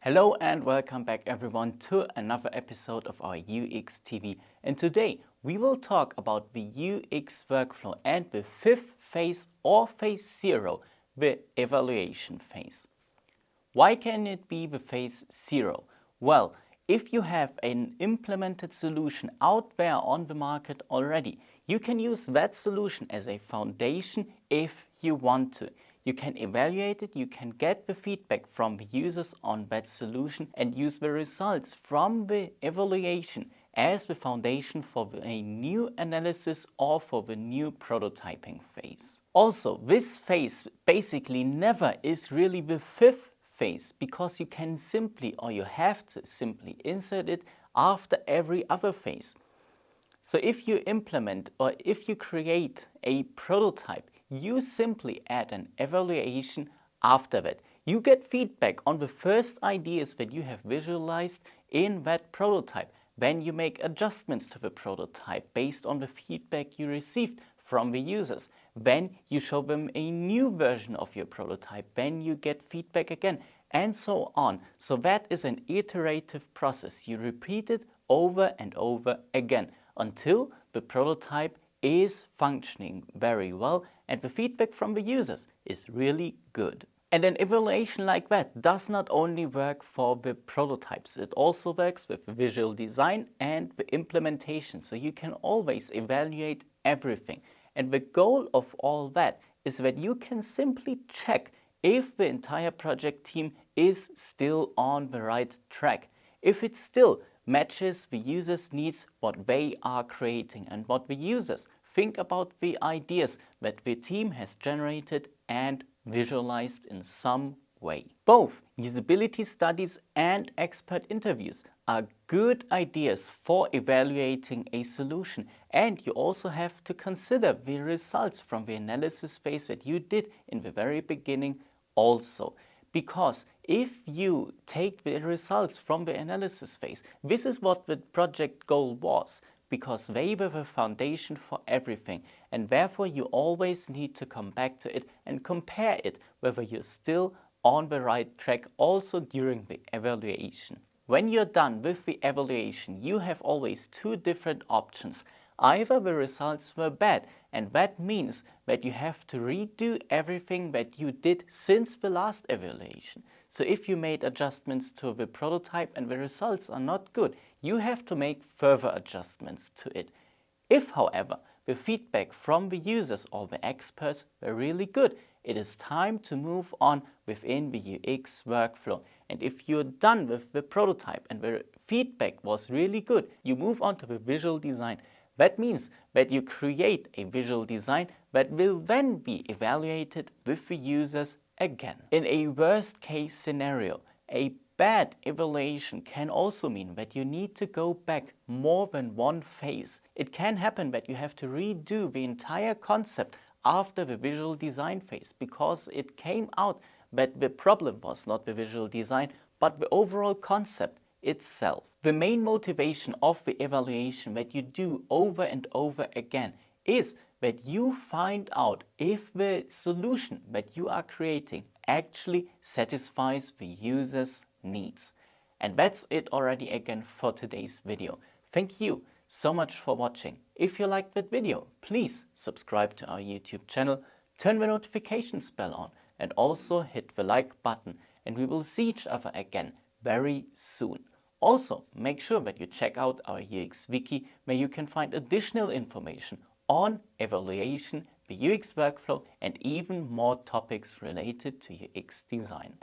Hello and welcome back everyone to another episode of our UX TV. And today we will talk about the UX workflow and the fifth phase or phase 0, the evaluation phase. Why can it be the phase 0? Well, if you have an implemented solution out there on the market already, you can use that solution as a foundation if you want to. You can evaluate it, you can get the feedback from the users on that solution and use the results from the evaluation as the foundation for a new analysis or for the new prototyping phase. Also, this phase basically never is really the fifth phase because you can simply, or you have to simply insert it after every other phase. So if you implement or if you create a prototype, you simply add an evaluation after that. You get feedback on the first ideas that you have visualized in that prototype. Then you make adjustments to the prototype based on the feedback you received from the users. Then you show them a new version of your prototype. Then you get feedback again, and so on. So that is an iterative process. You repeat it over and over again until the prototype is functioning very well and the feedback from the users is really good. And an evaluation like that does not only work for the prototypes, it also works with visual design and the implementation. So you can always evaluate everything. And the goal of all that is that you can simply check if the entire project team is still on the right track. If it still matches the users' needs, what they are creating and what the users think about the ideas that the team has generated and visualized in some way. Both usability studies and expert interviews are good ideas for evaluating a solution, and you also have to consider the results from the analysis phase that you did in the very beginning also. Because if you take the results from the analysis phase, this is what the project goal was, because they were the foundation for everything, and therefore you always need to come back to it and compare it whether you're still on the right track also during the evaluation. When you're done with the evaluation, you have always two different options. Either the results were bad, and that means that you have to redo everything that you did since the last evaluation. So if you made adjustments to the prototype and the results are not good, you have to make further adjustments to it. If, however, the feedback from the users or the experts were really good, it is time to move on within the UX workflow. And if you're done with the prototype and the feedback was really good, you move on to the visual design. That means that you create a visual design that will then be evaluated with the users again. In a worst case scenario, a bad evaluation can also mean that you need to go back more than one phase. It can happen that you have to redo the entire concept after the visual design phase because it came out that the problem was not the visual design but the overall concept itself. The main motivation of the evaluation that you do over and over again is that you find out if the solution that you are creating actually satisfies the user's needs. And that's it already again for today's video. Thank you so much for watching. If you liked that video, please subscribe to our YouTube channel, turn the notifications bell on, and also hit the like button. And we will see each other again very soon. Also, make sure that you check out our UX Wiki, where you can find additional information on evaluation, the UX workflow, and even more topics related to UX design.